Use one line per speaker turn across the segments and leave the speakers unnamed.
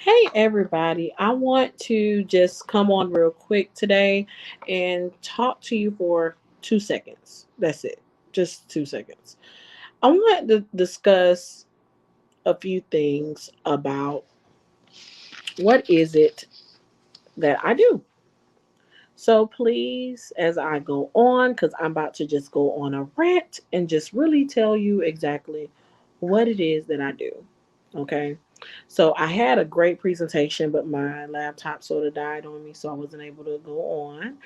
Hey everybody, I want to just come on real quick today and talk to you for 2 seconds. That's it, just 2 seconds. I want to discuss a few things about what is it that I do. So please, as I go on, because I'm about to just go on a rant and just really tell you exactly what it is that I do. Okay. So I had a great presentation, but my laptop sort of died on me, so I wasn't able to go on.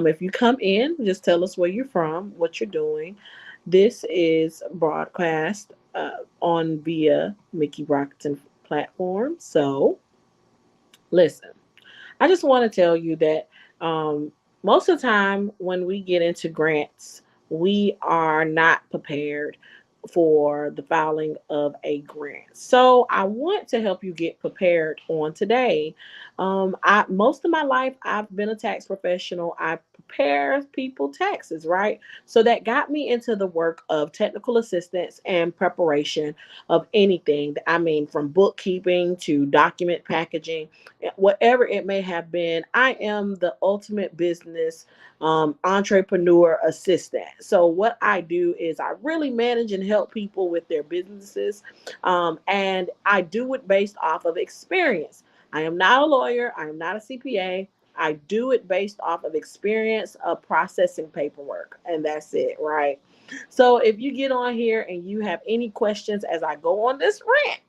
If you come in, just tell us where you're from, what you're doing. This is broadcast on via Mickey Brockton platform. So listen. I just want to tell you that most of the time when we get into grants, we are not prepared for the filing of a grant. So I want to help you get prepared on today. I most of my life I've been a tax professional. I prepare people taxes, right? So that got me into the work of technical assistance and preparation of anything. I mean, from bookkeeping to document packaging, whatever it may have been. I am the ultimate business entrepreneur assistant. So what I do is I really manage and help people with their businesses, and I do it based off of experience. I am not a lawyer. I am not a CPA. I do it based off of experience of processing paperwork, and that's it, right? So if you get on here and you have any questions as I go on this rant,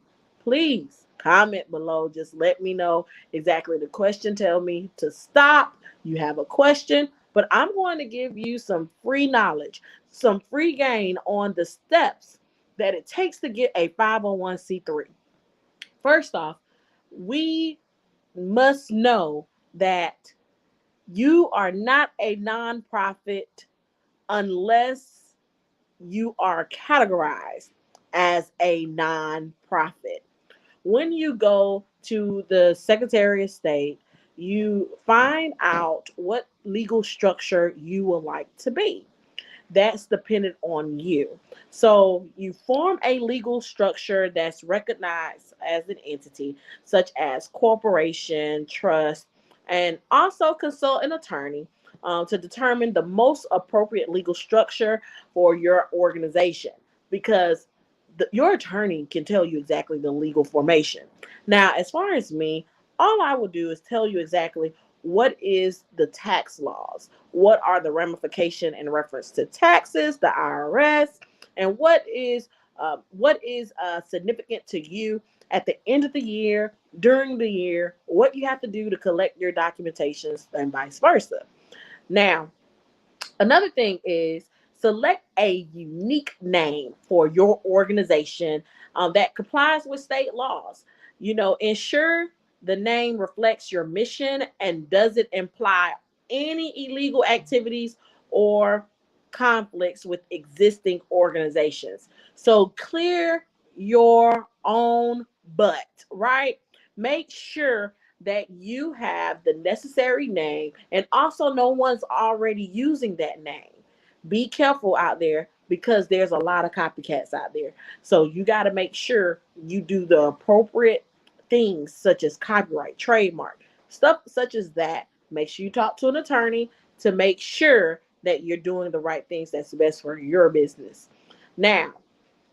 please comment below. Just let me know exactly the question. Tell me to stop. You have a question, but I'm going to give you some free knowledge, some free gain on the steps that it takes to get a 501c3. First off, we must know that you are not a nonprofit unless you are categorized as a nonprofit. When you go to the Secretary of State, you find out what legal structure you would like to be. That's dependent on you. So you form a legal structure that's recognized as an entity, such as corporation, trust, and also consult an attorney to determine the most appropriate legal structure for your organization. Because your attorney can tell you exactly the legal formation. Now, as far as me, all I will do is tell you exactly what is the tax laws, what are the ramification in reference to taxes, the IRS, and what is significant to you at the end of the year, during the year, what you have to do to collect your documentations, and vice versa. Now, another thing is select a unique name for your organization that complies with state laws. Ensure the name reflects your mission and doesn't imply any illegal activities or conflicts with existing organizations. So clear your own butt, right? Make sure that you have the necessary name and also no one's already using that name. Be careful out there because there's a lot of copycats out there. So you got to make sure you do the appropriate things such as copyright, trademark, stuff such as that. Make sure you talk to an attorney to make sure that you're doing the right things that's best for your business. Now,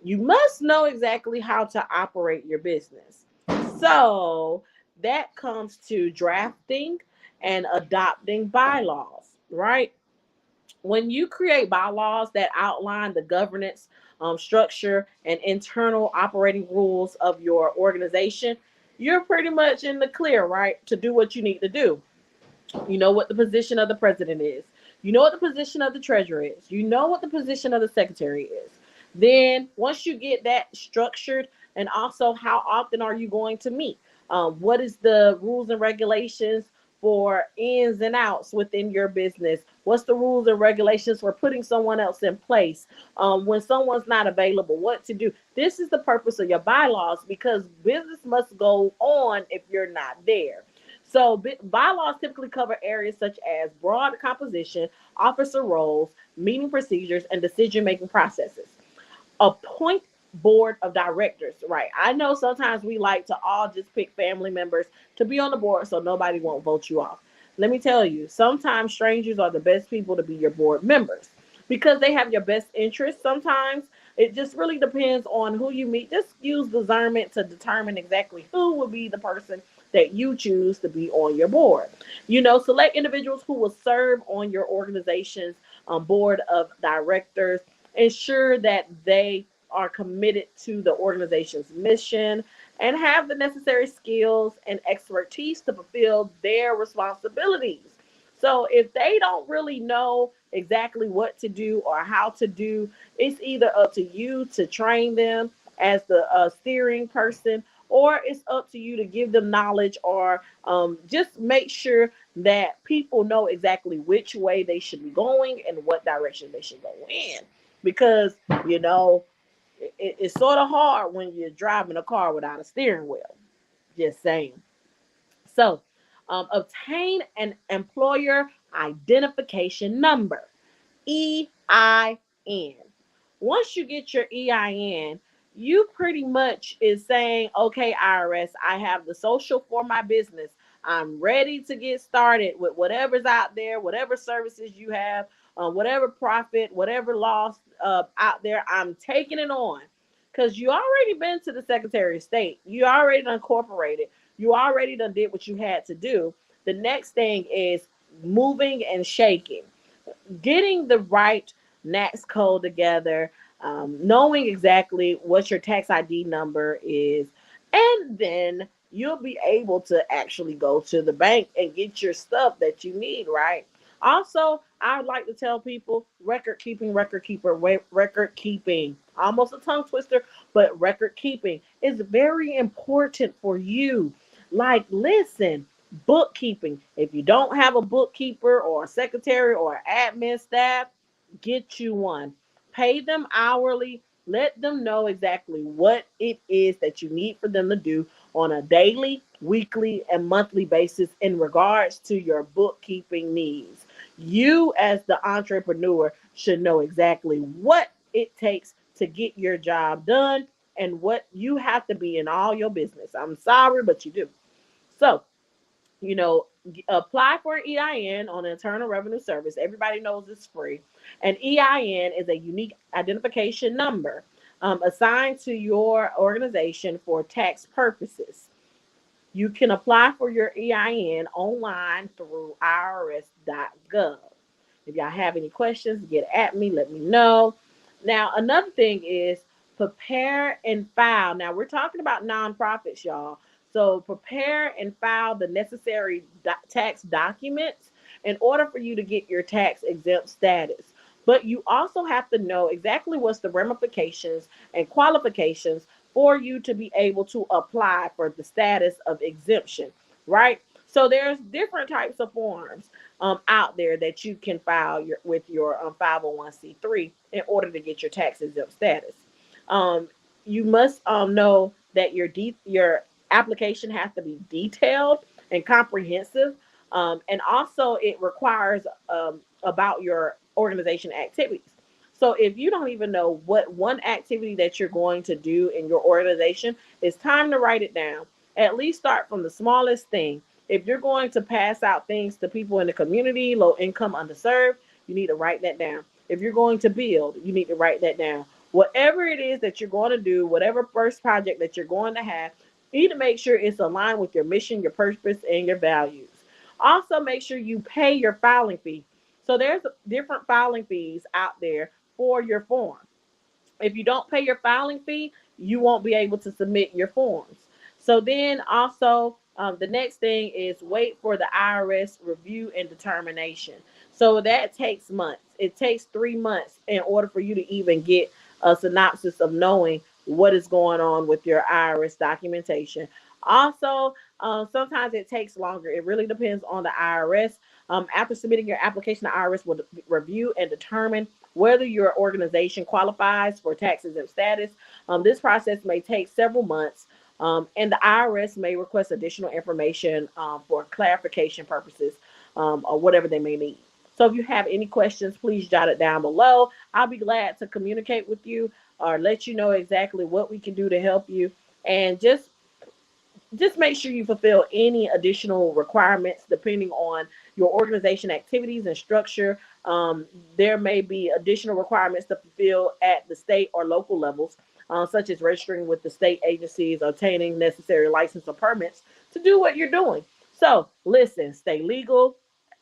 you must know exactly how to operate your business. So that comes to drafting and adopting bylaws, right? When you create bylaws that outline the governance structure and internal operating rules of your organization, you're pretty much in the clear, right, to do what you need to do. You know what the position of the president is. You know what the position of the treasurer is. You know what the position of the secretary is. Then, once you get that structured, and also how often are you going to meet? What is the rules and regulations for ins and outs within your business? What's the rules and regulations for putting someone else in place when someone's not available? What to do? This is the purpose of your bylaws because business must go on if you're not there. So bylaws typically cover areas such as broad composition, officer roles, meeting procedures, and decision-making processes. Appoint board of directors, right? I know sometimes we like to all just pick family members to be on the board so nobody won't vote you off. Let me tell you, sometimes strangers are the best people to be your board members because they have your best interest. Sometimes it just really depends on who you meet. Just use discernment to determine exactly who will be the person that you choose to be on your board. Select individuals who will serve on your organization's board of directors. Ensure that they are committed to the organization's mission and have the necessary skills and expertise to fulfill their responsibilities. So if they don't really know exactly what to do or how to do, it's either up to you to train them as the steering person, or it's up to you to give them knowledge, or just make sure that people know exactly which way they should be going and what direction they should go in. Because, you know, it's sort of hard when you're driving a car without a steering wheel. Just saying. So, obtain an employer identification number. EIN. Once you get your EIN, you pretty much is saying, okay, IRS, I have the social for my business. I'm ready to get started with whatever's out there, whatever services you have, whatever profit, whatever loss out there. I'm taking it on because you already been to the Secretary of State. You already done incorporated. You already done did what you had to do. The next thing is moving and shaking, getting the right NAX code together, knowing exactly what your tax ID number is, and then you'll be able to actually go to the bank and get your stuff that you need, right? Also, I would like to tell people record keeping. Almost a tongue twister, but record keeping is very important for you. Like, listen, bookkeeping. If you don't have a bookkeeper or a secretary or admin staff, get you one. Pay them hourly. Let them know exactly what it is that you need for them to do on a daily, weekly, and monthly basis in regards to your bookkeeping needs. You, as the entrepreneur, should know exactly what it takes to get your job done and what you have to be in all your business. I'm sorry, but you do. So, you know, apply for an EIN on the Internal Revenue Service. Everybody knows it's free. An EIN is a unique identification number assigned to your organization for tax purposes. You can apply for your EIN online through irs.gov. If y'all have any questions, get at me, let me know. Now, another thing is prepare and file. Now, we're talking about nonprofits, y'all. So, prepare and file the necessary tax documents in order for you to get your tax exempt status. But you also have to know exactly what's the ramifications and qualifications for you to be able to apply for the status of exemption, right? So there's different types of forms out there that you can file with your 501c3 in order to get your tax exempt status. Um, you must know that your application has to be detailed and comprehensive, and also it requires about your organization activities. So if you don't even know what one activity that you're going to do in your organization, it's time to write it down. At least start from the smallest thing. If you're going to pass out things to people in the community, low income, underserved, you need to write that down. If you're going to build, you need to write that down. Whatever it is that you're going to do, whatever first project that you're going to have, you need to make sure it's aligned with your mission, your purpose, and your values. Also, make sure you pay your filing fee. So there's different filing fees out there for your form. If you don't pay your filing fee, you won't be able to submit your forms. So then also, the next thing is wait for the IRS review and determination. So that takes months. It takes 3 months in order for you to even get a synopsis of knowing what is going on with your IRS documentation. Also, sometimes it takes longer. It really depends on the IRS. After submitting your application, the IRS will review and determine whether your organization qualifies for tax exempt status. This process may take several months, and the IRS may request additional information for clarification purposes, or whatever they may need. So if you have any questions, please jot it down below. I'll be glad to communicate with you. or let you know exactly what we can do to help you. And just make sure you fulfill any additional requirements depending on your organization activities and structure. There may be additional requirements to fulfill at the state or local levels, such as registering with the state agencies, obtaining necessary license or permits to do what you're doing. So listen, stay legal,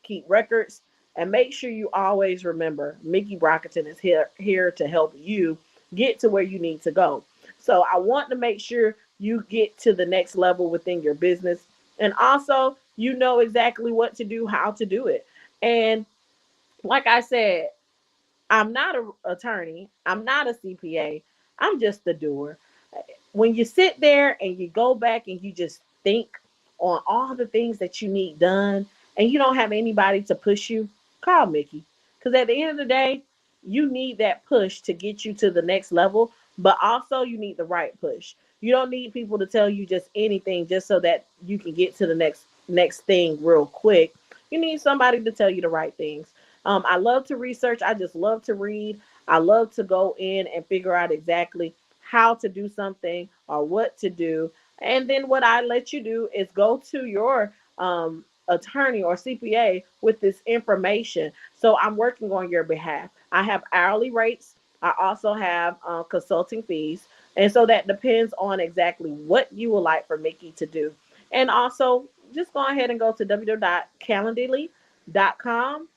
keep records, and make sure you always remember Mickey Brockington is here to help you get to where you need to go. So I want to make sure you get to the next level within your business. And also, you know exactly what to do, how to do it. And like I said, I'm not an attorney, I'm not a CPA, I'm just a doer. When you sit there and you go back and you just think on all the things that you need done and you don't have anybody to push you, call Mickey. Because at the end of the day, you need that push to get you to the next level, but also you need the right push. You don't need people to tell you just anything just so that you can get to the next thing real quick. You need somebody to tell you the right things. I love to research. I just love to read. I love to go in and figure out exactly how to do something or what to do. And then what I let you do is go to your attorney or CPA with this information. So I'm working on your behalf. I have hourly rates. I also have consulting fees. And so that depends on exactly what you would like for Mickey to do. And also, just go ahead and go to www.calendly.com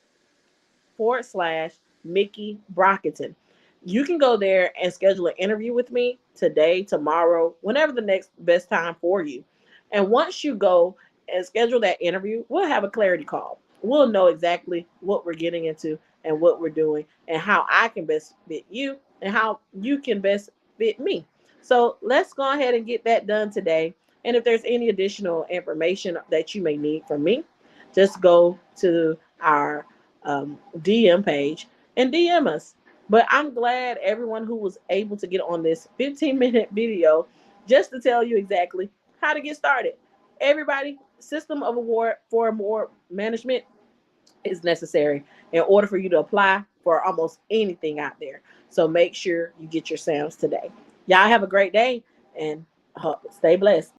/Mickey Brockington. You can go there and schedule an interview with me today, tomorrow, whenever the next best time for you. And once you go and schedule that interview, we'll have a clarity call. We'll know exactly what we're getting into and what we're doing and how I can best fit you and how you can best fit me. So let's go ahead and get that done today. And if there's any additional information that you may need from me, just go to our DM page and DM us. But I'm glad everyone who was able to get on this 15-minute video just to tell you exactly how to get started. Everybody, system of award for more management is necessary in order for you to apply for almost anything out there. So make sure you get your sounds today. Y'all have a great day and stay blessed.